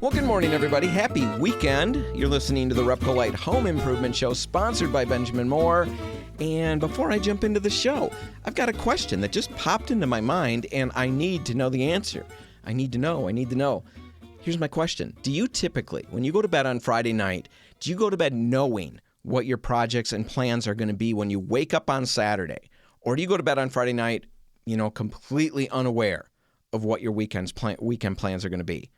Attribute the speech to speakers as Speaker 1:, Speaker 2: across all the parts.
Speaker 1: Well, good morning, everybody. Happy weekend. You're listening to the RepcoLite Home Improvement Show, sponsored by Benjamin Moore. And before I jump into the show, I've got a question that just popped into my mind, and I need to know the answer. I need to know. Here's my question. Do you typically, when you go to bed on Friday night, do you go to bed knowing what your projects and plans are going to be when you wake up on Saturday? Or do you go to bed on Friday night, completely unaware of what your weekend plans are going to be?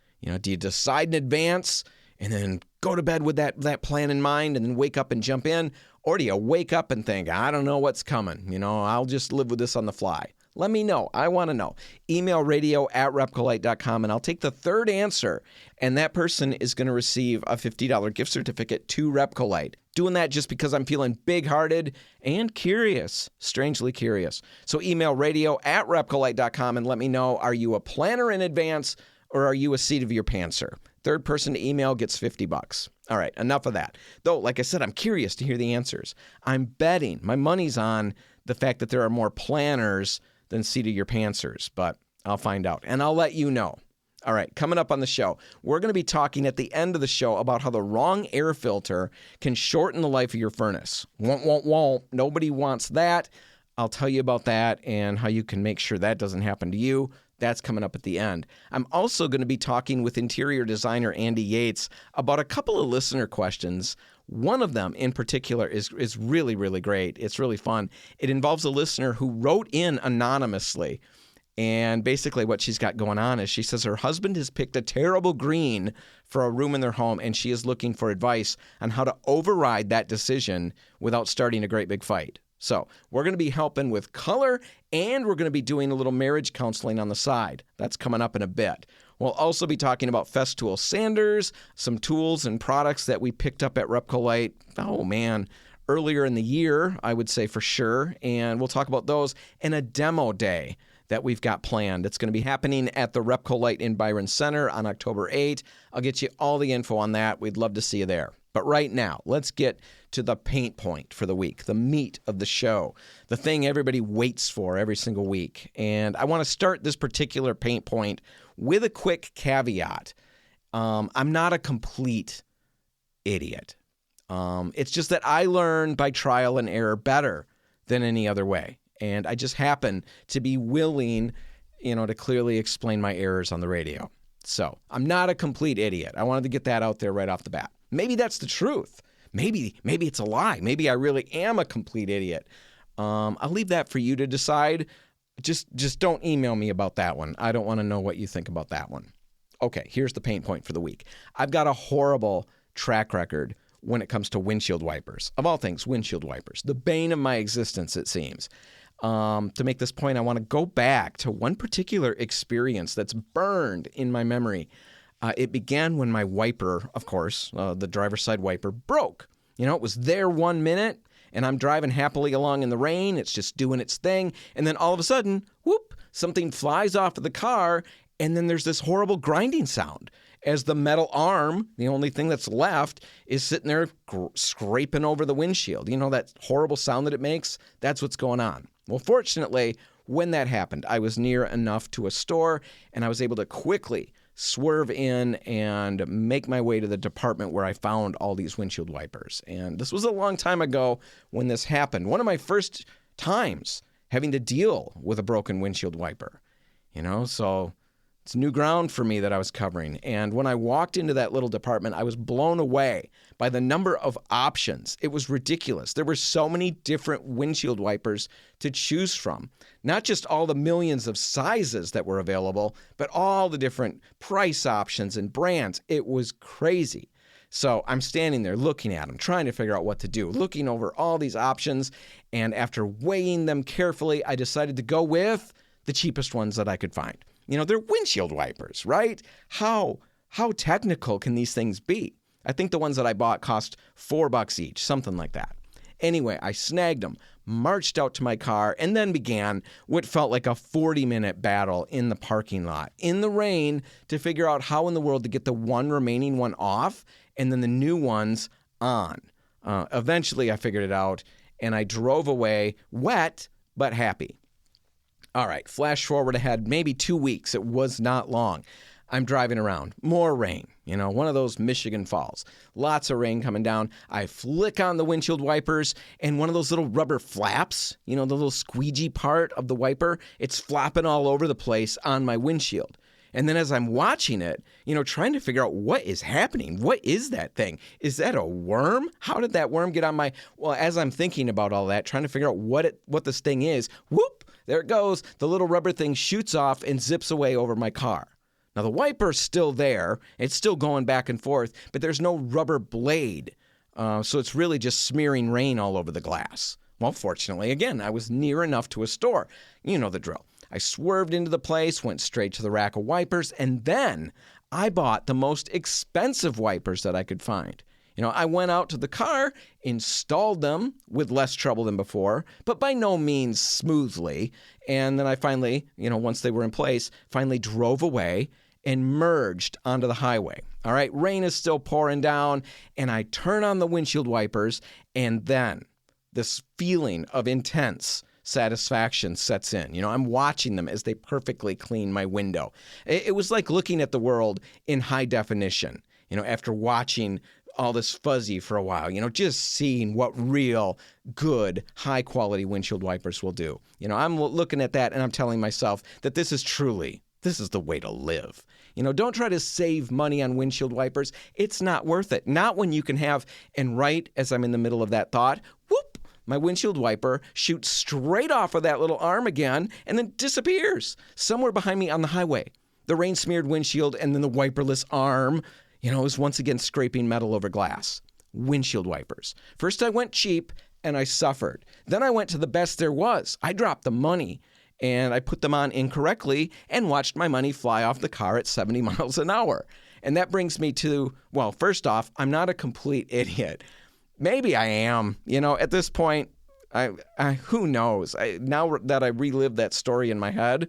Speaker 1: Do you decide in advance and then go to bed with that plan in mind and then wake up and jump in? Or do you wake up and think, I don't know what's coming. I'll just live with this on the fly. Let me know. I want to know. Email radio@repcolite.com, and I'll take the third answer, and that person is going to receive a $50 gift certificate to RepcoLite. Doing that just because I'm feeling big-hearted and curious, strangely curious. So email radio@repcolite.com and let me know, are you a planner in advance or are you a seat of your pantser? Third person to email gets $50. All right, enough of that. Though, like I said, I'm curious to hear the answers. I'm betting, my money's on the fact that there are more planners than seat of your pantsers, but I'll find out, and I'll let you know. All right, coming up on the show, we're going to be talking at the end of the show about how the wrong air filter can shorten the life of your furnace. Won't. Nobody wants that. I'll tell you about that and how you can make sure that doesn't happen to you. That's coming up at the end. I'm also going to be talking with interior designer Andy Yates about a couple of listener questions. One of them in particular is really, really great. It's really fun. It involves a listener who wrote in anonymously. And basically what she's got going on is she says her husband has picked a terrible green for a room in their home, and she is looking for advice on how to override that decision without starting a great big fight. So we're going to be helping with color, and we're going to be doing a little marriage counseling on the side. That's coming up in a bit. We'll also be talking about Festool sanders, some tools and products that we picked up at RepcoLite, earlier in the year, I would say for sure. And we'll talk about those in a demo day that we've got planned. It's going to be happening at the RepcoLite in Byron Center on October 8th. I'll get you all the info on that. We'd love to see you there. But right now, let's get to the paint point for the week, the meat of the show, the thing everybody waits for every single week. And I want to start this particular paint point with a quick caveat. I'm not a complete idiot. It's just that I learn by trial and error better than any other way. And I just happen to be willing, to clearly explain my errors on the radio. So I'm not a complete idiot. I wanted to get that out there right off the bat. Maybe that's the truth. Maybe it's a lie. Maybe I really am a complete idiot. I'll leave that for you to decide. Just don't email me about that one. I don't want to know what you think about that one. Okay, here's the paint point for the week. I've got a horrible track record when it comes to windshield wipers. Of all things, windshield wipers. The bane of my existence, it seems. To make this point, I want to go back to one particular experience that's burned in my memory. It began when my wiper, of course, the driver's side wiper, broke. It was there 1 minute, and I'm driving happily along in the rain. It's just doing its thing. And then all of a sudden, whoop, something flies off of the car, and then there's this horrible grinding sound as the metal arm, the only thing that's left, is sitting there scraping over the windshield. That horrible sound that it makes? That's what's going on. Well, fortunately, when that happened, I was near enough to a store, and I was able to quickly swerve in and make my way to the department where I found all these windshield wipers. And this was a long time ago when this happened. One of my first times having to deal with a broken windshield wiper. So it's new ground for me that I was covering. And when I walked into that little department, I was blown away by the number of options. It was ridiculous. There were so many different windshield wipers to choose from. Not just all the millions of sizes that were available, but all the different price options and brands. It was crazy. So I'm standing there looking at them, trying to figure out what to do, looking over all these options. And after weighing them carefully, I decided to go with the cheapest ones that I could find. They're windshield wipers, right? How technical can these things be? I think the ones that I bought cost $4 each, something like that. Anyway, I snagged them, marched out to my car, and then began what felt like a 40-minute battle in the parking lot, in the rain, to figure out how in the world to get the one remaining one off and then the new ones on. Eventually, I figured it out, and I drove away wet but happy. All right, flash forward ahead, maybe 2 weeks. It was not long. I'm driving around. More rain. One of those Michigan falls. Lots of rain coming down. I flick on the windshield wipers, and one of those little rubber flaps, the little squeegee part of the wiper, it's flopping all over the place on my windshield. And then as I'm watching it, trying to figure out what is happening. What is that thing? Is that a worm? How did that worm get on my... Well, as I'm thinking about all that, trying to figure out what this thing is, whoop, there it goes. The little rubber thing shoots off and zips away over my car. Now, the wiper's still there. It's still going back and forth, but there's no rubber blade. So it's really just smearing rain all over the glass. Well, fortunately, again, I was near enough to a store. You know the drill. I swerved into the place, went straight to the rack of wipers, and then I bought the most expensive wipers that I could find. I went out to the car, installed them with less trouble than before, but by no means smoothly. And then I finally, once they were in place, finally drove away and merged onto the highway. All right, rain is still pouring down, and I turn on the windshield wipers, and then this feeling of intense satisfaction sets in. I'm watching them as they perfectly clean my window. It was like looking at the world in high definition, after watching all this fuzzy for a while, just seeing what real, good, high-quality windshield wipers will do. I'm looking at that and I'm telling myself that this is the way to live. Don't try to save money on windshield wipers. It's not worth it. Not when you can have, and right as I'm in the middle of that thought, whoop, my windshield wiper shoots straight off of that little arm again and then disappears somewhere behind me on the highway. The rain-smeared windshield and then the wiperless arm, is once again scraping metal over glass. Windshield wipers. First I went cheap and I suffered. Then I went to the best there was. I dropped the money and I put them on incorrectly and watched my money fly off the car at 70 miles an hour. And that brings me to, well, first off, I'm not a complete idiot. Maybe I am. At this point, who knows? Now that I relive that story in my head,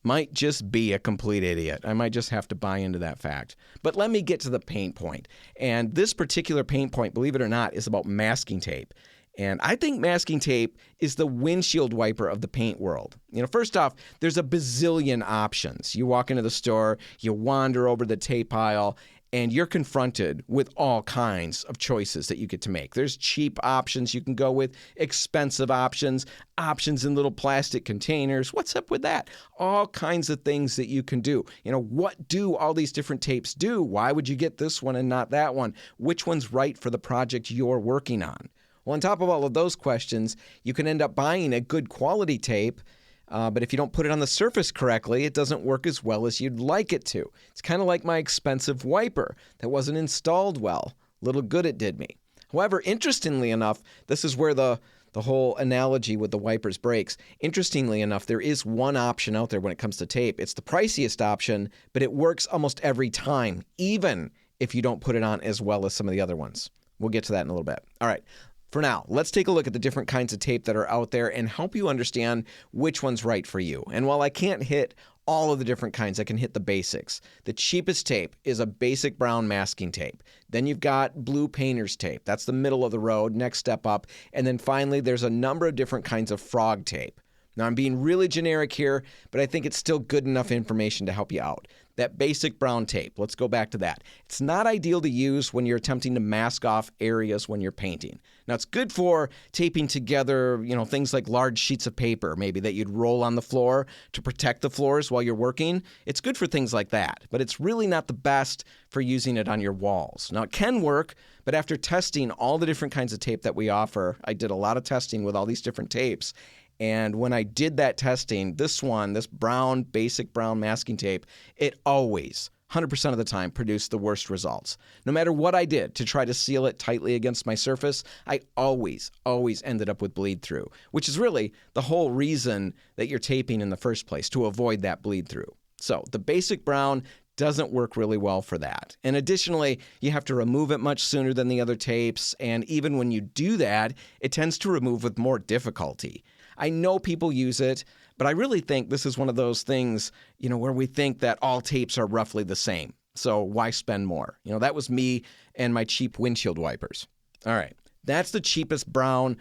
Speaker 1: might just be a complete idiot. I might just have to buy into that fact. But let me get to the pain point. And this particular pain point, believe it or not, is about masking tape. And I think masking tape is the windshield wiper of the paint world. First off, there's a bazillion options. You walk into the store, you wander over the tape aisle, and you're confronted with all kinds of choices that you get to make. There's cheap options you can go with, expensive options in little plastic containers. What's up with that? All kinds of things that you can do. What do all these different tapes do? Why would you get this one and not that one? Which one's right for the project you're working on? Well, on top of all of those questions, you can end up buying a good quality tape, but if you don't put it on the surface correctly, it doesn't work as well as you'd like it to. It's kind of like my expensive wiper that wasn't installed well. Little good it did me. However, interestingly enough, this is where the whole analogy with the wipers breaks. Interestingly enough, there is one option out there when it comes to tape. It's the priciest option, but it works almost every time, even if you don't put it on as well as some of the other ones. We'll get to that in a little bit. All right. For now, let's take a look at the different kinds of tape that are out there and help you understand which one's right for you. And while I can't hit all of the different kinds, I can hit the basics. The cheapest tape is a basic brown masking tape. Then you've got blue painter's tape. That's the middle of the road, next step up. And then finally, there's a number of different kinds of FrogTape. Now, I'm being really generic here, but I think it's still good enough information to help you out. That basic brown tape, let's go back to that. It's not ideal to use when you're attempting to mask off areas when you're painting. Now, it's good for taping together, things like large sheets of paper, maybe that you'd roll on the floor to protect the floors while you're working. It's good for things like that, but it's really not the best for using it on your walls. Now, it can work, but after testing all the different kinds of tape that we offer, I did a lot of testing with all these different tapes. And when I did that testing, this brown, basic brown masking tape, it always, 100% of the time, produced the worst results. No matter what I did to try to seal it tightly against my surface, I always ended up with bleed through, which is really the whole reason that you're taping in the first place, to avoid that bleed through. So the basic brown doesn't work really well for that. And additionally, you have to remove it much sooner than the other tapes. And even when you do that, it tends to remove with more difficulty. I know people use it, but I really think this is one of those things, where we think that all tapes are roughly the same. So why spend more? That was me and my cheap windshield wipers. All right. That's the cheapest brown,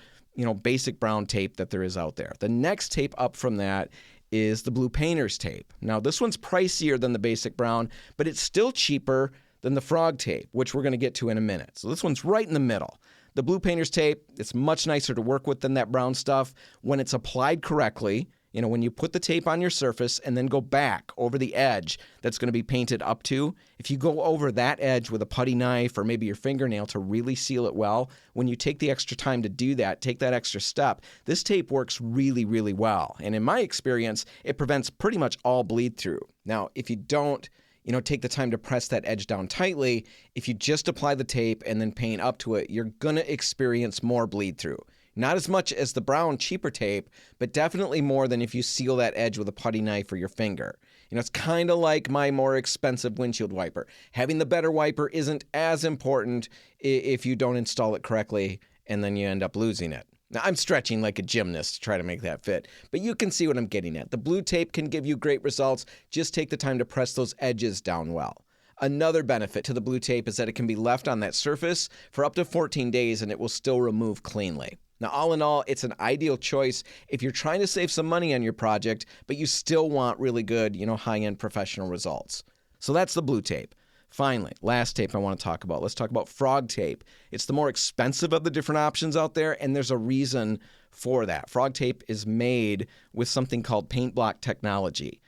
Speaker 1: basic brown tape that there is out there. The next tape up from that is the blue painter's tape. Now, this one's pricier than the basic brown, but it's still cheaper than the FrogTape, which we're going to get to in a minute. So this one's right in the middle. The blue painter's tape, it's much nicer to work with than that brown stuff when it's applied correctly. When you put the tape on your surface and then go back over the edge that's going to be painted up to, if you go over that edge with a putty knife or maybe your fingernail to really seal it well, when you take the extra time to do that, take that extra step, this tape works really, really well. And in my experience, it prevents pretty much all bleed through. Now, if you don't, take the time to press that edge down tightly, if you just apply the tape and then paint up to it, you're going to experience more bleed through. Not as much as the brown, cheaper tape, but definitely more than if you seal that edge with a putty knife or your finger. It's kind of like my more expensive windshield wiper. Having the better wiper isn't as important if you don't install it correctly and then you end up losing it. Now, I'm stretching like a gymnast to try to make that fit, but you can see what I'm getting at. The blue tape can give you great results. Just take the time to press those edges down well. Another benefit to the blue tape is that it can be left on that surface for up to 14 days and it will still remove cleanly. Now, all in all, it's an ideal choice if you're trying to save some money on your project, but you still want really good, high-end professional results. So that's the blue tape. Finally, last tape I want to talk about. Let's talk about FrogTape. It's the more expensive of the different options out there, and there's a reason for that. FrogTape is made with something called paint block technology.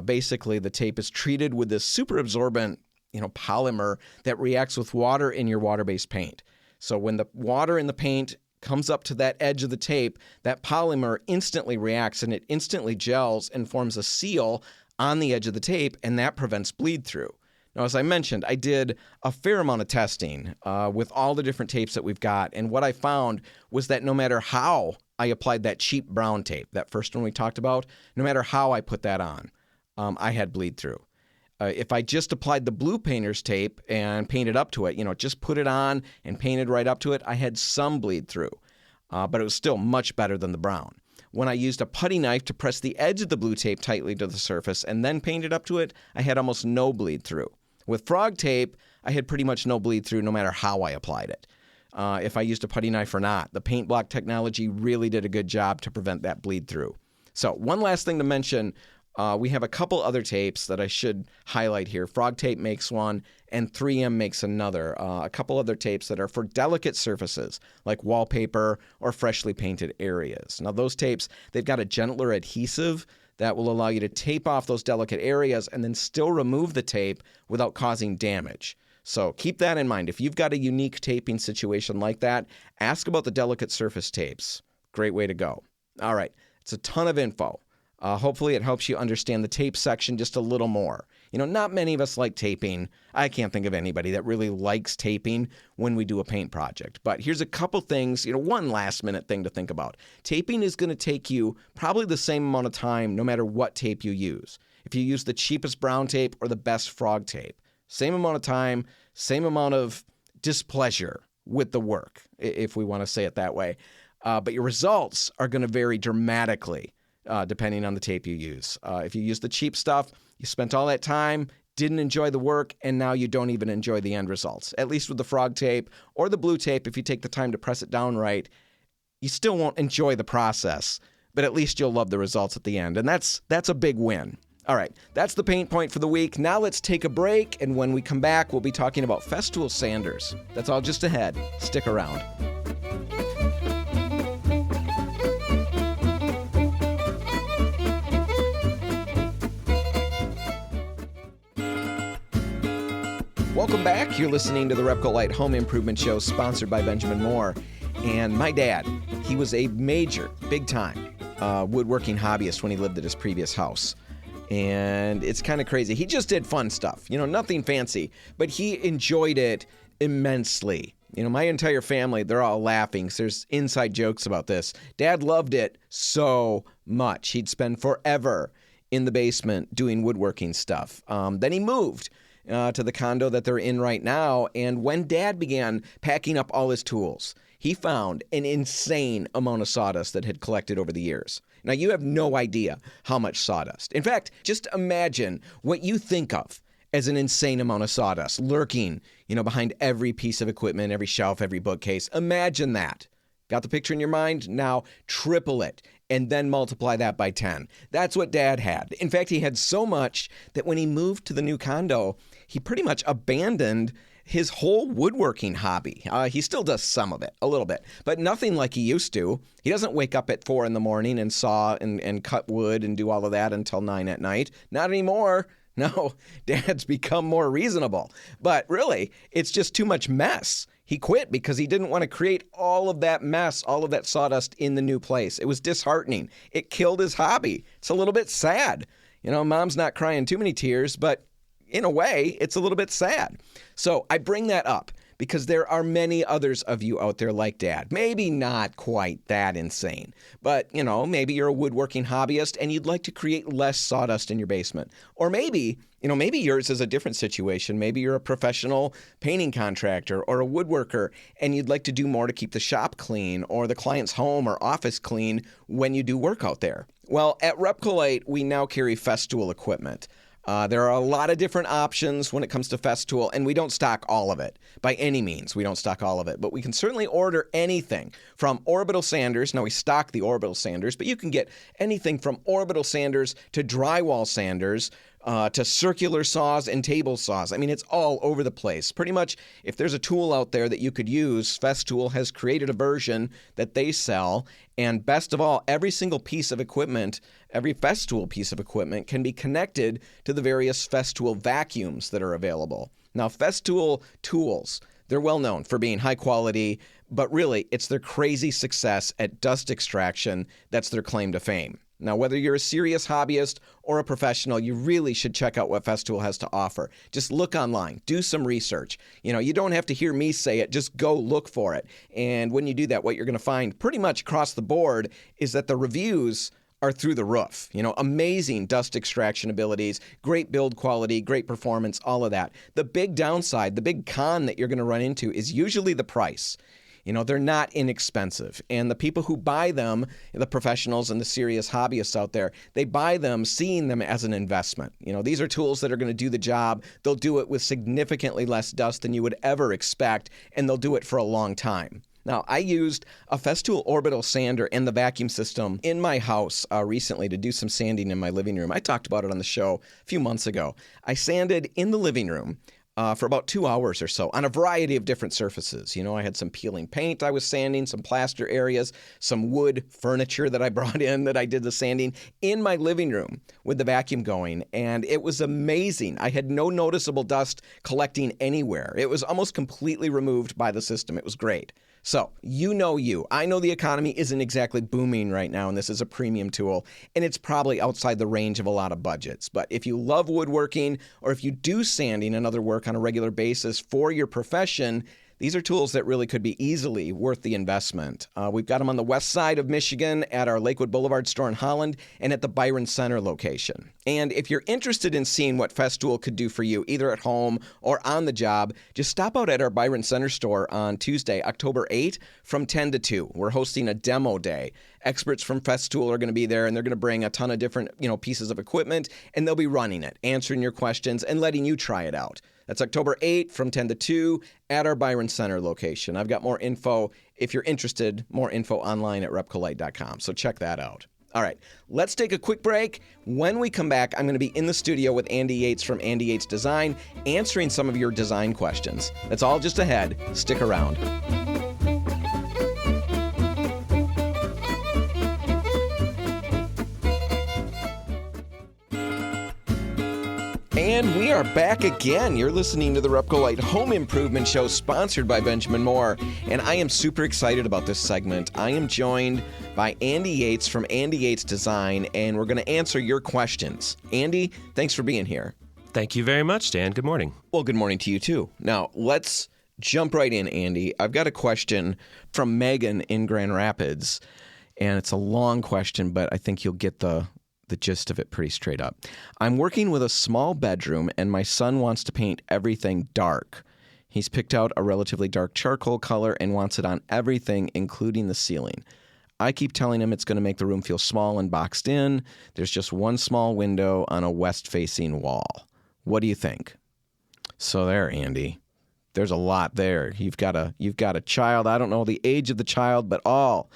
Speaker 1: Basically, the tape is treated with this super absorbent, polymer that reacts with water in your water-based paint. So when the water in the paint comes up to that edge of the tape, that polymer instantly reacts and it instantly gels and forms a seal on the edge of the tape, and that prevents bleed through. Now, as I mentioned, I did a fair amount of testing with all the different tapes that we've got, and what I found was that no matter how I applied that cheap brown tape, that first one we talked about, no matter how I put that on, I had bleed through. If I just applied the blue painter's tape and painted up to it, just put it on and painted right up to it, I had some bleed through, but it was still much better than the brown. When I used a putty knife to press the edge of the blue tape tightly to the surface and then painted up to it, I had almost no bleed through. With FrogTape, I had pretty much no bleed through no matter how I applied it. If I used a putty knife or not, the paint block technology really did a good job to prevent that bleed through. So one last thing to mention, we have a couple other tapes that I should highlight here. FrogTape makes one and 3M makes another. A couple other tapes that are for delicate surfaces like wallpaper or freshly painted areas. Now those tapes, they've got a gentler adhesive that will allow you to tape off those delicate areas and then still remove the tape without causing damage. So keep that in mind. If you've got a unique taping situation like that, ask about the delicate surface tapes. Great way to go. All right, it's a ton of info. Hopefully it helps you understand the tape section just a little more. Not many of us like taping. I can't think of anybody that really likes taping when we do a paint project. But here's a couple things, one last minute thing to think about. Taping is going to take you probably the same amount of time no matter what tape you use. If you use the cheapest brown tape or the best FrogTape, same amount of time, same amount of displeasure with the work, if we want to say it that way. But your results are going to vary dramatically. Depending on the tape you use. If you use the cheap stuff, you spent all that time, didn't enjoy the work, and now you don't even enjoy the end results. At least with the FrogTape or the blue tape, if you take the time to press it down right, you still won't enjoy the process, but at least you'll love the results at the end, and that's a big win. All right, that's the paint point for the week. Now let's take a break, and when we come back, we'll be talking about Festool sanders. That's all just ahead. Stick around. Welcome back. You're listening to the RepcoLite Home Improvement Show, sponsored by Benjamin Moore. And my dad, he was a major, big-time woodworking hobbyist when he lived at his previous house. And it's kind of crazy. He just did fun stuff, nothing fancy, but he enjoyed it immensely. My entire family, they're all laughing. So there's inside jokes about this. Dad loved it so much. He'd spend forever in the basement doing woodworking stuff. Then he moved to the condo that they're in right now. And when Dad began packing up all his tools, he found an insane amount of sawdust that had collected over the years. Now, you have no idea how much sawdust. In fact, just imagine what you think of as an insane amount of sawdust lurking, behind every piece of equipment, every shelf, every bookcase. Imagine that. Got the picture in your mind? Now triple it and then multiply that by 10. That's what Dad had. In fact, he had so much that when he moved to the new condo, he pretty much abandoned his whole woodworking hobby. He still does some of it, a little bit, but nothing like he used to. He doesn't wake up at 4 in the morning and saw and cut wood and do all of that until 9 at night. Not anymore. No, Dad's become more reasonable. But really, it's just too much mess. He quit because he didn't want to create all of that mess, all of that sawdust in the new place. It was disheartening. It killed his hobby. It's a little bit sad. Mom's not crying too many tears, but in a way, it's a little bit sad. So I bring that up because there are many others of you out there like Dad. Maybe not quite that insane, but, maybe you're a woodworking hobbyist and you'd like to create less sawdust in your basement. Or maybe yours is a different situation. Maybe you're a professional painting contractor or a woodworker and you'd like to do more to keep the shop clean or the client's home or office clean when you do work out there. Well, at RepcoLite, we now carry Festool equipment. There are a lot of different options when it comes to Festool, and we don't stock all of it. By any means, we don't stock all of it, but we can certainly order anything from orbital sanders. Now, we stock the orbital sanders, but you can get anything from orbital sanders to drywall sanders, to circular saws and table saws. I mean, it's all over the place. Pretty much, if there's a tool out there that you could use, Festool has created a version that they sell. And best of all, every single piece of equipment, every Festool piece of equipment can be connected to the various Festool vacuums that are available. Now, Festool tools, they're well known for being high quality, but really, it's their crazy success at dust extraction that's their claim to fame. Now, whether you're a serious hobbyist or a professional, you really should check out what Festool has to offer. Just look online, do some research. You don't have to hear me say it, just go look for it. And when you do that, what you're going to find pretty much across the board is that the reviews are through the roof. Amazing dust extraction abilities, great build quality, great performance, all of that. The big downside, the big con that you're going to run into is usually the price. They're not inexpensive. And the people who buy them, the professionals and the serious hobbyists out there, they buy them seeing them as an investment. These are tools that are going to do the job. They'll do it with significantly less dust than you would ever expect, and they'll do it for a long time. Now, I used a Festool orbital sander and the vacuum system in my house recently to do some sanding in my living room. I talked about it on the show a few months ago. I sanded in the living room for about 2 hours or so on a variety of different surfaces. I had some peeling paint I was sanding, some plaster areas, some wood furniture that I brought in that I did the sanding in my living room with the vacuum going, and it was amazing. I had no noticeable dust collecting anywhere. It was almost completely removed by the system. It was great. So, I know the economy isn't exactly booming right now, and this is a premium tool, and it's probably outside the range of a lot of budgets. But if you love woodworking, or if you do sanding and other work on a regular basis for your profession, these are tools that really could be easily worth the investment. We've got them on the west side of Michigan at our Lakewood Boulevard store in Holland and at the Byron Center location. And if you're interested in seeing what Festool could do for you, either at home or on the job, just stop out at our Byron Center store on Tuesday, October 8th from 10 to 2. We're hosting a demo day. Experts from Festool are going to be there, and they're going to bring a ton of different, pieces of equipment, and they'll be running it, answering your questions, and letting you try it out. That's October 8th from 10 to 2 at our Byron Center location. I've got more info, if you're interested, more info online at RepcoLite.com, so check that out. All right, let's take a quick break. When we come back, I'm going to be in the studio with Andy Yates from Andy Yates Design, answering some of your design questions. That's all just ahead. Stick around. And we are back again. You're listening to the RepcoLite Home Improvement Show, sponsored by Benjamin Moore. And I am super excited about this segment. I am joined by Andy Yates from Andy Yates Design, and we're going to answer your questions. Andy, thanks for being here.
Speaker 2: Thank you very much, Dan. Good morning.
Speaker 1: Well, good morning to you, too. Now, let's jump right in, Andy. I've got a question from Megan in Grand Rapids, and it's a long question, but I think you'll get the gist of it pretty straight up. I'm working with a small bedroom, and my son wants to paint everything dark. He's picked out a relatively dark charcoal color and wants it on everything, including the ceiling. I keep telling him it's going to make the room feel small and boxed in. There's just one small window on a west-facing wall. What do you think? So there, Andy. There's a lot there. You've got a child. I don't know the age of the child, but all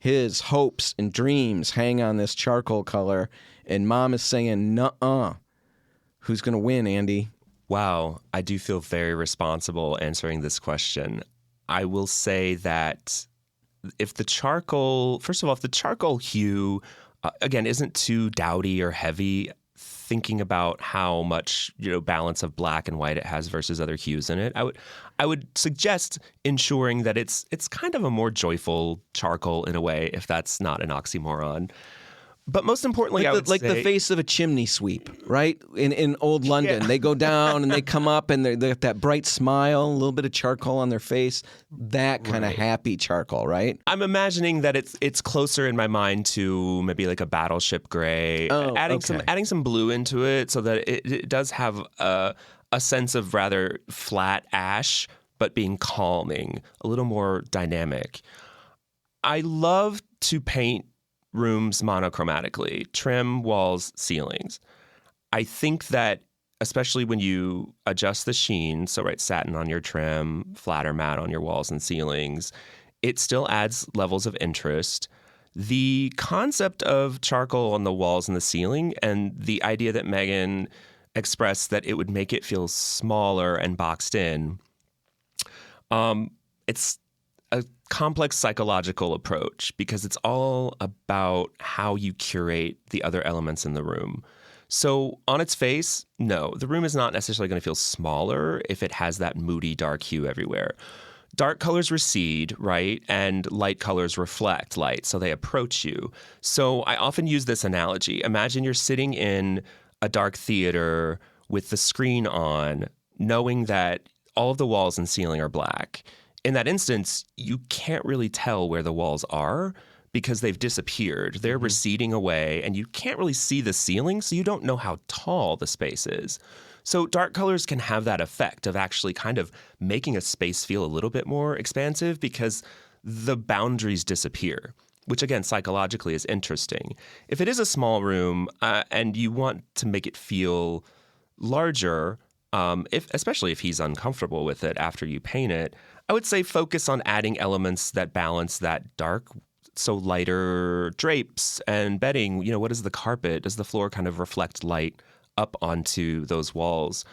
Speaker 1: his hopes and dreams hang on this charcoal color, and mom is saying, nuh-uh. Who's going to win, Andy?
Speaker 2: Wow, I do feel very responsible answering this question. I will say that if the charcoal hue, again, isn't too dowdy or heavy, thinking about how much, balance of black and white it has versus other hues in it, I would suggest ensuring that it's kind of a more joyful charcoal in a way, if that's not an oxymoron. But most importantly,
Speaker 1: like the face of a chimney sweep, right? In old London, They go down and they come up and they got that bright smile, a little bit of charcoal on their face, that kind of happy charcoal, right?
Speaker 2: I'm imagining that it's closer in my mind to maybe like a battleship gray, adding some blue into it so that it does have a sense of rather flat ash, but being calming, a little more dynamic. I love to paint rooms monochromatically, trim, walls, ceilings. I think that especially when you adjust the sheen, so satin on your trim, flat or matte on your walls and ceilings, it still adds levels of interest. The concept of charcoal on the walls and the ceiling and the idea that Megan expressed that it would make it feel smaller and boxed in, it's a complex psychological approach because it's all about how you curate the other elements in the room. So on its face, no, the room is not necessarily going to feel smaller if it has that moody dark hue everywhere. Dark colors recede, right? And light colors reflect light, so they approach you. So I often use this analogy. Imagine you're sitting in a dark theater with the screen on, knowing that all of the walls and ceiling are black. In that instance, you can't really tell where the walls are because they've disappeared. They're receding away, and you can't really see the ceiling, so you don't know how tall the space is. So dark colors can have that effect of actually kind of making a space feel a little bit more expansive because the boundaries disappear, which again, psychologically is interesting. If it is a small room and you want to make it feel larger, especially if he's uncomfortable with it after you paint it, I would say focus on adding elements that balance that dark. So lighter drapes and bedding. What is the carpet? Does the floor kind of reflect light up onto those walls?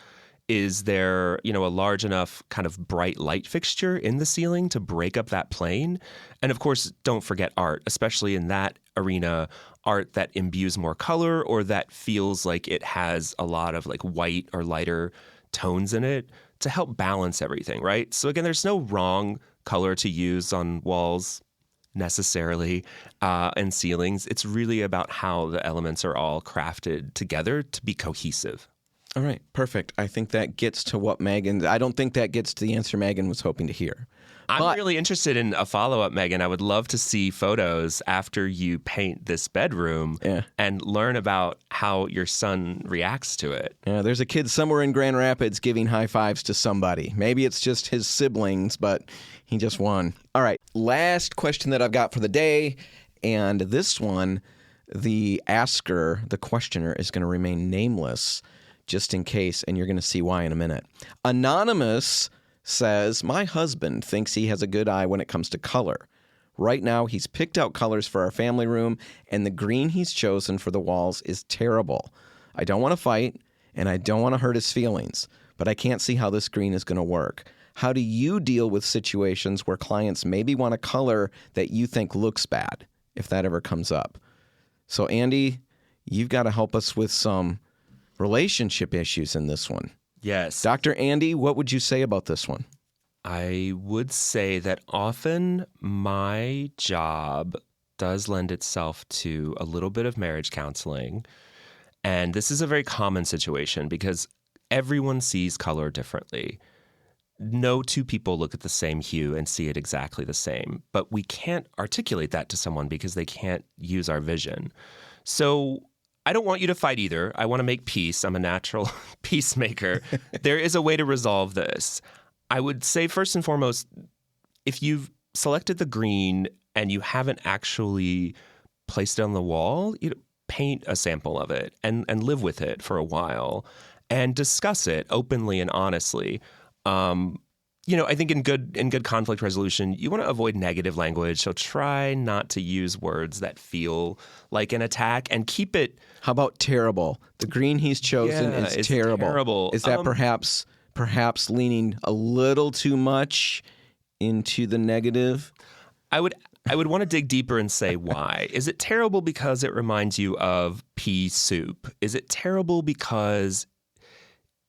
Speaker 2: Is there, a large enough kind of bright light fixture in the ceiling to break up that plane? And of course, don't forget art, especially in that arena, art that imbues more color or that feels like it has a lot of like white or lighter tones in it to help balance everything, right? So again, there's no wrong color to use on walls necessarily and ceilings. It's really about how the elements are all crafted together to be cohesive.
Speaker 1: All right, perfect. I think that gets to what I don't think that gets to the answer Megan was hoping to hear.
Speaker 2: I'm really interested in a follow-up, Megan. I would love to see photos after you paint this bedroom and learn about how your son reacts to it.
Speaker 1: Yeah, there's a kid somewhere in Grand Rapids giving high fives to somebody. Maybe it's just his siblings, but he just won. All right, last question that I've got for the day, and this one, the asker, the questioner, is going to remain nameless just in case, and you're going to see why in a minute. Anonymous says, my husband thinks he has a good eye when it comes to color. Right now, he's picked out colors for our family room, and the green he's chosen for the walls is terrible. I don't want to fight, and I don't want to hurt his feelings, but I can't see how this green is going to work. How do you deal with situations where clients maybe want a color that you think looks bad, if that ever comes up? So, Andy, you've got to help us with some relationship issues in this one.
Speaker 2: Yes.
Speaker 1: Dr. Andy, what would you say about this one?
Speaker 2: I would say that often my job does lend itself to a little bit of marriage counseling. And this is a very common situation because everyone sees color differently. No two people look at the same hue and see it exactly the same. But we can't articulate that to someone because they can't use our vision. So I don't want you to fight either. I want to make peace. I'm a natural peacemaker. There is a way to resolve this. I would say first and foremost, if you've selected the green and you haven't actually placed it on the wall, paint a sample of it and live with it for a while and discuss it openly and honestly. I think in good conflict resolution, you want to avoid negative language. So try not to use words that feel like an attack and keep it.
Speaker 1: How about terrible? The green he's chosen is terrible. Is that perhaps leaning a little too much into the negative?
Speaker 2: I would want to dig deeper and say why. Is it terrible because it reminds you of pea soup? Is it terrible because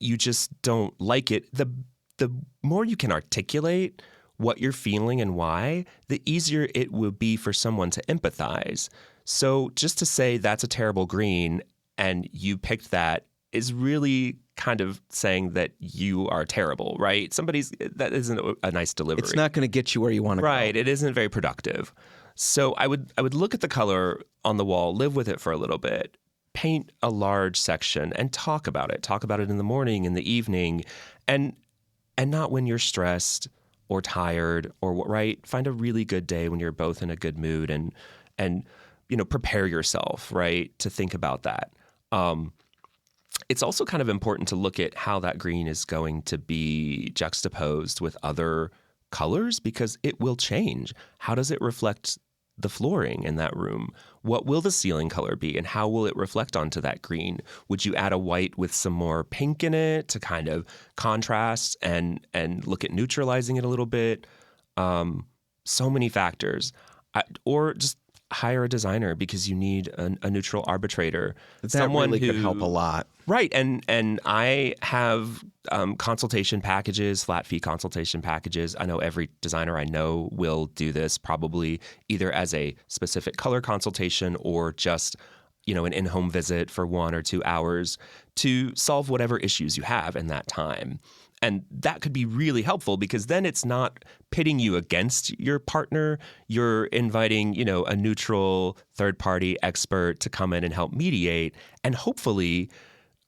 Speaker 2: you just don't like it? The more you can articulate what you're feeling and why, the easier it will be for someone to empathize. So just to say that's a terrible green and you picked that is really kind of saying that you are terrible, right? That isn't a nice delivery.
Speaker 1: It's not going to get you where you want to go.
Speaker 2: Right. It isn't very productive. So I would look at the color on the wall, live with it for a little bit, paint a large section and talk about it. Talk about it in the morning, in the evening, and not when you're stressed or tired or right. Find a really good day when you're both in a good mood and prepare yourself, right, to think about that. It's also kind of important to look at how that green is going to be juxtaposed with other colors because it will change. How does it reflect the flooring in that room? What will the ceiling color be and how will it reflect onto that green? Would you add a white with some more pink in it to kind of contrast and look at neutralizing it a little bit? So many factors. Or just hire a designer because you need a neutral arbitrator.
Speaker 1: Someone really could help a lot.
Speaker 2: Right. And I have consultation packages, flat fee consultation packages. I know every designer I know will do this probably either as a specific color consultation or just, an in-home visit for 1 or 2 hours to solve whatever issues you have in that time. And that could be really helpful because then it's not pitting you against your partner. You're inviting, a neutral third-party expert to come in and help mediate and hopefully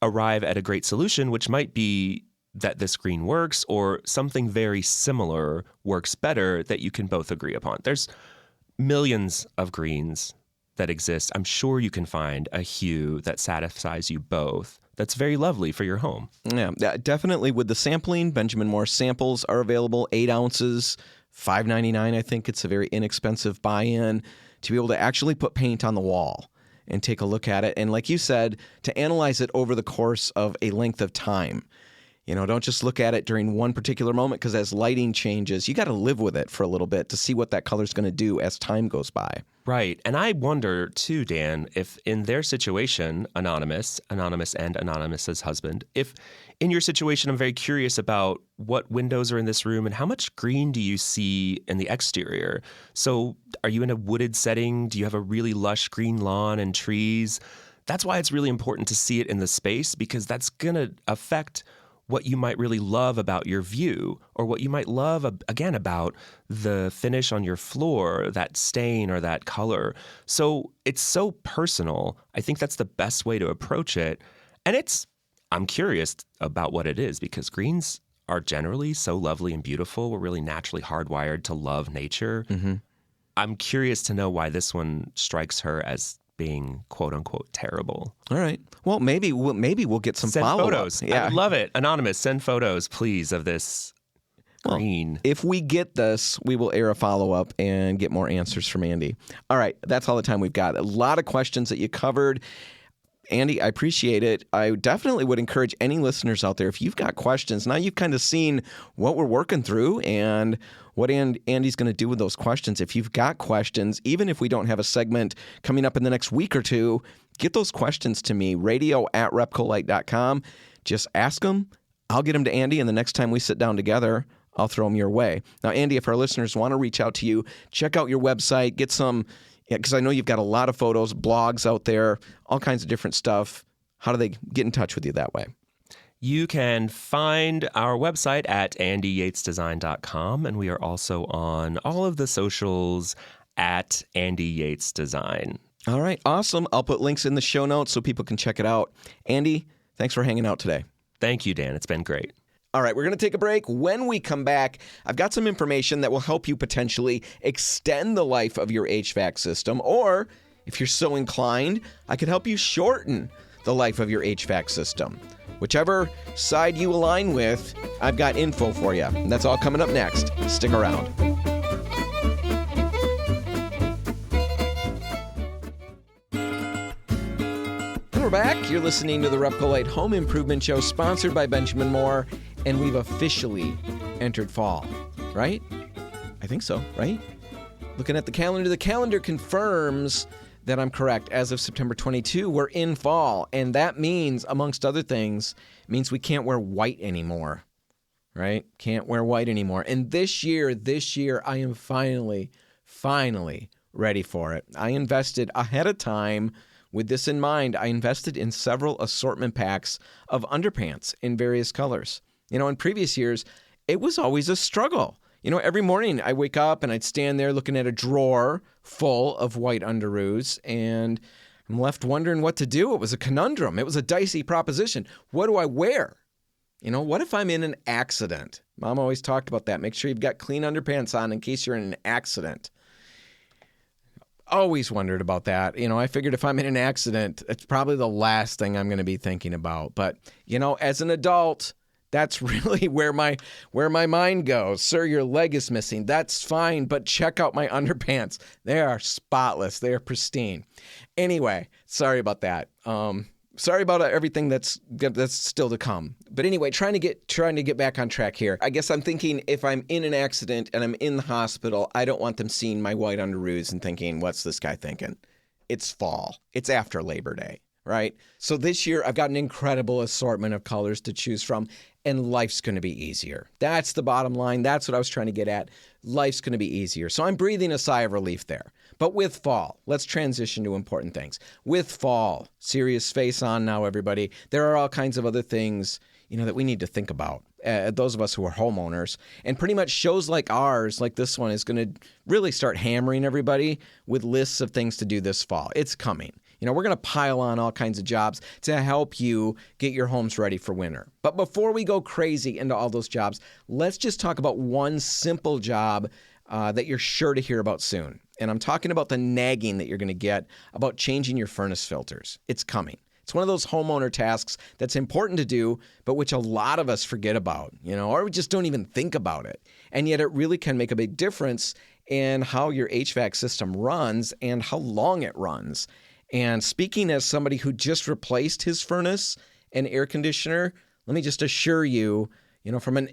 Speaker 2: arrive at a great solution, which might be that this green works or something very similar works better that you can both agree upon. There's millions of greens that exist. I'm sure you can find a hue that satisfies you both. That's very lovely for your home.
Speaker 1: Yeah, definitely with the sampling. Benjamin Moore samples are available, 8 ounces, $5.99. I think it's a very inexpensive buy-in to be able to actually put paint on the wall and take a look at it. And like you said, to analyze it over the course of a length of time. Don't just look at it during one particular moment because as lighting changes, you got to live with it for a little bit to see what that color's going to do as time goes by.
Speaker 2: Right. And I wonder, too, Dan, if in their situation, Anonymous and Anonymous's husband, if in your situation, I'm very curious about what windows are in this room and how much green do you see in the exterior? So are you in a wooded setting? Do you have a really lush green lawn and trees? That's why it's really important to see it in the space because that's going to affect what you might really love about your view or what you might love, again, about the finish on your floor, that stain or that color. So it's so personal. I think that's the best way to approach it. And I'm curious about what it is because greens are generally so lovely and beautiful. We're really naturally hardwired to love nature. Mm-hmm. I'm curious to know why this one strikes her as being quote unquote terrible.
Speaker 1: All right. Well, maybe we'll get some
Speaker 2: send
Speaker 1: follow-up.
Speaker 2: Photos.
Speaker 1: Yeah.
Speaker 2: I would love it. Anonymous, send photos, please, of this green.
Speaker 1: If we get this, we will air a follow-up and get more answers from Andy. All right. That's all the time we've got. A lot of questions that you covered. Andy, I appreciate it. I definitely would encourage any listeners out there, if you've got questions, now you've kind of seen what we're working through and what Andy's going to do with those questions. If you've got questions, even if we don't have a segment coming up in the next week or two, get those questions to me, radio@repcolite.com. Just ask them. I'll get them to Andy, and the next time we sit down together, I'll throw them your way. Now, Andy, if our listeners want to reach out to you, check out your website, get some... Yeah, because I know you've got a lot of photos, blogs out there, all kinds of different stuff. How do they get in touch with you that way?
Speaker 2: You can find our website at andyyatesdesign.com, and we are also on all of the socials at Andy Yates Design.
Speaker 1: All right, awesome. I'll put links in the show notes so people can check it out. Andy, thanks for hanging out today.
Speaker 2: Thank you, Dan. It's been great.
Speaker 1: All right, we're going to take a break. When we come back, I've got some information that will help you potentially extend the life of your HVAC system, or if you're so inclined, I could help you shorten the life of your HVAC system. Whichever side you align with, I've got info for you. And that's all coming up next. Stick around. And we're back. You're listening to the RepcoLite Home Improvement Show, sponsored by Benjamin Moore, and we've officially entered fall, right? I think so, right? Looking at the calendar confirms that I'm correct. As of September 22, we're in fall, and that means, amongst other things, means we can't wear white anymore, right? Can't wear white anymore. And this year, I am finally ready for it. I invested ahead of time with this in mind. I invested in several assortment packs of underpants in various colors. You know, in previous years, it was always a struggle. You know, every morning I wake up and I'd stand there looking at a drawer full of white underoos, and I'm left wondering what to do. It was a conundrum. It was a dicey proposition. What do I wear? You know, what if I'm in an accident? Mom always talked about that. Make sure you've got clean underpants on in case you're in an accident. Always wondered about that. You know, I figured if I'm in an accident, it's probably the last thing I'm going to be thinking about. But, you know, as an adult, that's really where my mind goes. Sir, your leg is missing. That's fine, but check out my underpants. They are spotless. They are pristine. Anyway, sorry about that. Sorry about everything that's still to come. But anyway, trying to get back on track here. I guess I'm thinking if I'm in an accident and I'm in the hospital, I don't want them seeing my white underoos and thinking, what's this guy thinking? It's fall. It's after Labor Day, right? So this year, I've got an incredible assortment of colors to choose from, and life's going to be easier. That's the bottom line. That's what I was trying to get at. Life's going to be easier. So I'm breathing a sigh of relief there. But with fall, let's transition to important things. With fall, serious face on now, everybody. There are all kinds of other things, you know, that we need to think about. Those of us who are homeowners, and pretty much shows like ours, like this one, is going to really start hammering everybody with lists of things to do this fall. It's coming. You know, we're going to pile on all kinds of jobs to help you get your homes ready for winter. But before we go crazy into all those jobs, let's just talk about one simple job that you're sure to hear about soon. And I'm talking about the nagging that you're going to get about changing your furnace filters. It's coming. It's one of those homeowner tasks that's important to do, but which a lot of us forget about, you know, or we just don't even think about it. And yet it really can make a big difference in how your HVAC system runs and how long it runs. And speaking as somebody who just replaced his furnace and air conditioner, let me just assure you, you know, from an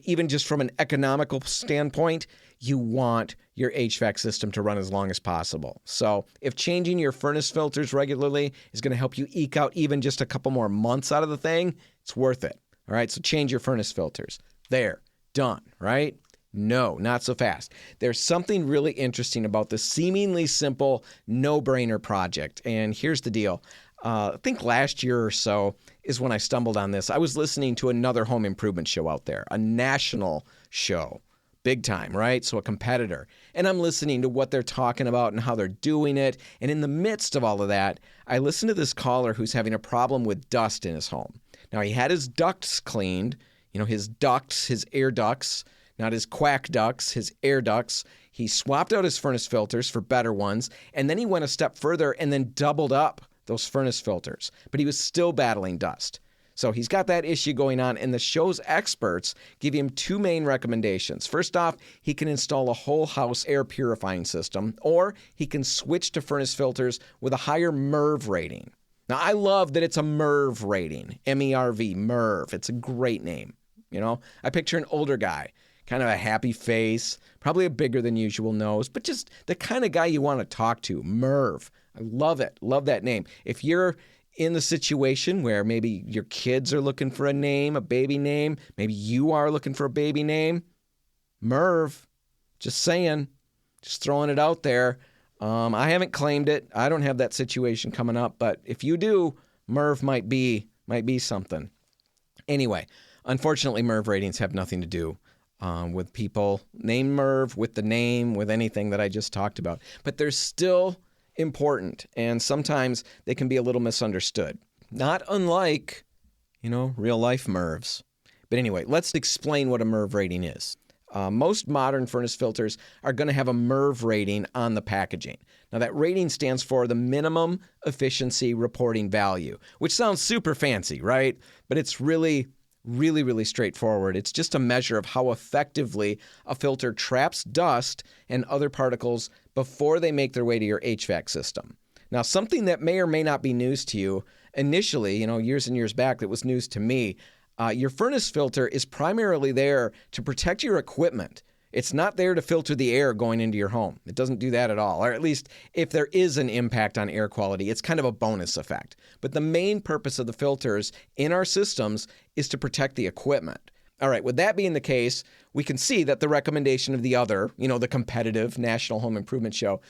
Speaker 1: economical standpoint, you want your HVAC system to run as long as possible. So if changing your furnace filters regularly is going to help you eke out even just a couple more months out of the thing, it's worth it. All right, so change your furnace filters. There, done, right? No, not so fast. There's something really interesting about this seemingly simple, no-brainer project. And here's the deal. I think last year or so is when I stumbled on this. I was listening to another home improvement show out there, a national show, big time, right? So a competitor. And I'm listening to what they're talking about and how they're doing it. And in the midst of all of that, I listened to this caller who's having a problem with dust in his home. Now, he had his ducts cleaned, you know, his ducts, his air ducts, not his quack ducts, his air ducts. He swapped out his furnace filters for better ones, and then he went a step further and then doubled up those furnace filters. But he was still battling dust. So he's got that issue going on, and the show's experts give him two main recommendations. First off, he can install a whole house air purifying system, or he can switch to furnace filters with a higher MERV rating. Now, I love that it's a MERV rating, M-E-R-V, MERV. It's a great name. You know, I picture an older guy, kind of a happy face, probably a bigger than usual nose, but just the kind of guy you want to talk to, MERV. I love it. Love that name. If you're in the situation where maybe your kids are looking for a name, a baby name, maybe you are looking for a baby name, MERV, just saying, just throwing it out there. I haven't claimed it. I don't have that situation coming up, but if you do, MERV might be something. Anyway, unfortunately, MERV ratings have nothing to do with people named MERV, with the name, with anything that I just talked about. But they're still important, and sometimes they can be a little misunderstood. Not unlike, you know, real-life MERVs. But anyway, let's explain what a MERV rating is. Most modern furnace filters are going to have a MERV rating on the packaging. Now, that rating stands for the minimum efficiency reporting value, which sounds super fancy, right? But it's really straightforward. It's just a measure of how effectively a filter traps dust and other particles before they make their way to your HVAC system. Now, something that may or may not be news to you, initially, years and years back, that was news to me, your furnace filter is primarily there to protect your equipment. It's not there to filter the air going into your home. It doesn't do that at all. Or at least if there is an impact on air quality, it's kind of a bonus effect. But the main purpose of the filters in our systems is to protect the equipment. All right, with that being the case, we can see that the recommendation of the other, the competitive National Home Improvement Show,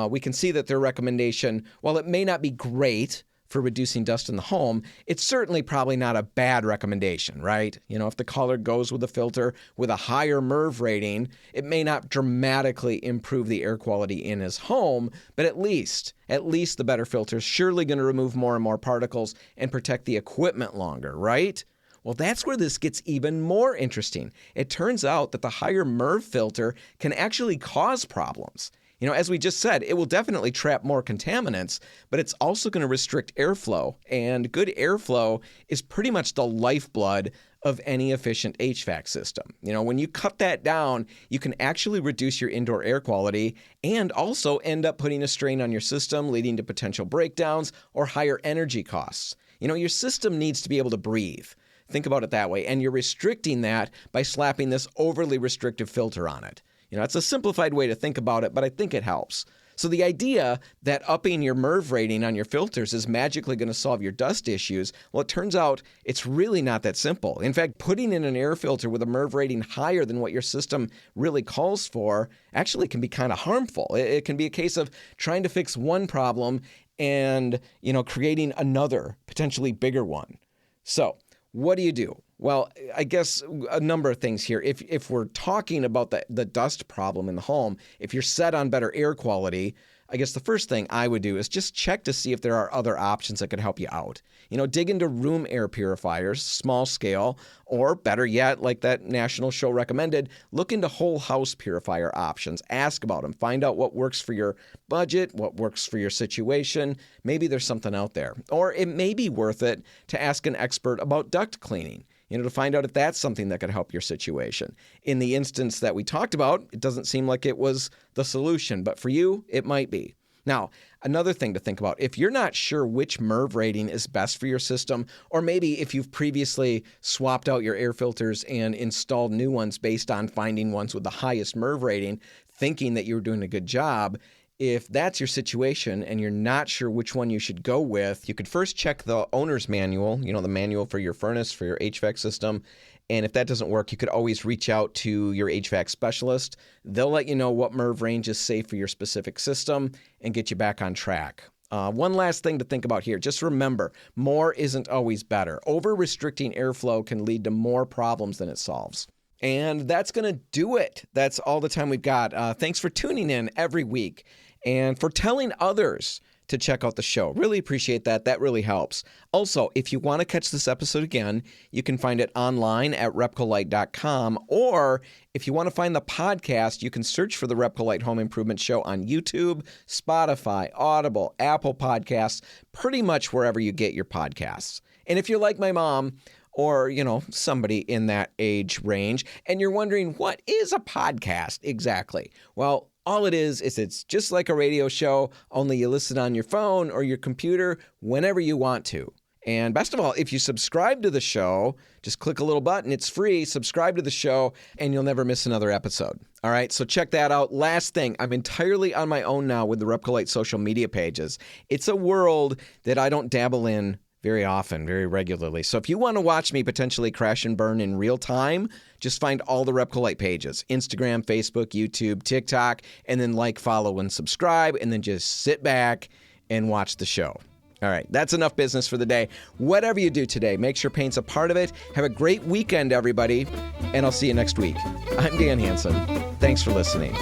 Speaker 1: we can see that their recommendation, while it may not be great for reducing dust in the home, it's certainly probably not a bad recommendation, right? If the caller goes with a filter with a higher MERV rating, it may not dramatically improve the air quality in his home, but at least the better filter is surely going to remove more and more particles and protect the equipment longer, right? Well, that's where this gets even more interesting. It turns out that the higher MERV filter can actually cause problems. As we just said, it will definitely trap more contaminants, but it's also going to restrict airflow. And good airflow is pretty much the lifeblood of any efficient HVAC system. When you cut that down, you can actually reduce your indoor air quality and also end up putting a strain on your system, leading to potential breakdowns or higher energy costs. Your system needs to be able to breathe. Think about it that way. And you're restricting that by slapping this overly restrictive filter on it. It's a simplified way to think about it, but I think it helps. So the idea that upping your MERV rating on your filters is magically going to solve your dust issues, well, it turns out it's really not that simple. In fact, putting in an air filter with a MERV rating higher than what your system really calls for actually can be kind of harmful. It can be a case of trying to fix one problem and, creating another, potentially bigger one. So what do you do? Well, I guess a number of things here. If we're talking about the dust problem in the home, if you're set on better air quality, I guess the first thing I would do is just check to see if there are other options that could help you out. Dig into room air purifiers, small scale, or better yet, like that national show recommended, look into whole house purifier options. Ask about them. Find out what works for your budget, what works for your situation. Maybe there's something out there. Or it may be worth it to ask an expert about duct cleaning, to find out if that's something that could help your situation. In the instance that we talked about, it doesn't seem like it was the solution, but for you, it might be. Now, another thing to think about, if you're not sure which MERV rating is best for your system, or maybe if you've previously swapped out your air filters and installed new ones based on finding ones with the highest MERV rating, thinking that you were doing a good job, if that's your situation and you're not sure which one you should go with, you could first check the owner's manual, the manual for your furnace, for your HVAC system. And if that doesn't work, you could always reach out to your HVAC specialist. They'll let you know what MERV range is safe for your specific system and get you back on track. One last thing to think about here. Just remember, more isn't always better. Over-restricting airflow can lead to more problems than it solves. And that's going to do it. That's all the time we've got. Thanks for tuning in every week and for telling others to check out the show. Really appreciate that. That really helps. Also, if you want to catch this episode again, you can find it online at RepcoLite.com, or if you want to find the podcast, you can search for the RepcoLite Home Improvement Show on YouTube, Spotify, Audible, Apple Podcasts, pretty much wherever you get your podcasts. And if you're like my mom, or, somebody in that age range, and you're wondering, what is a podcast exactly? Well, all it is it's just like a radio show, only you listen on your phone or your computer whenever you want to. And best of all, if you subscribe to the show, just click a little button. It's free. Subscribe to the show, and you'll never miss another episode. All right, so check that out. Last thing, I'm entirely on my own now with the RepcoLite social media pages. It's a world that I don't dabble in very often, very regularly. So if you want to watch me potentially crash and burn in real time, just find all the RepcoLite pages, Instagram, Facebook, YouTube, TikTok, and then like, follow, and subscribe, and then just sit back and watch the show. All right, that's enough business for the day. Whatever you do today, make sure paint's a part of it. Have a great weekend, everybody, and I'll see you next week. I'm Dan Hansen. Thanks for listening.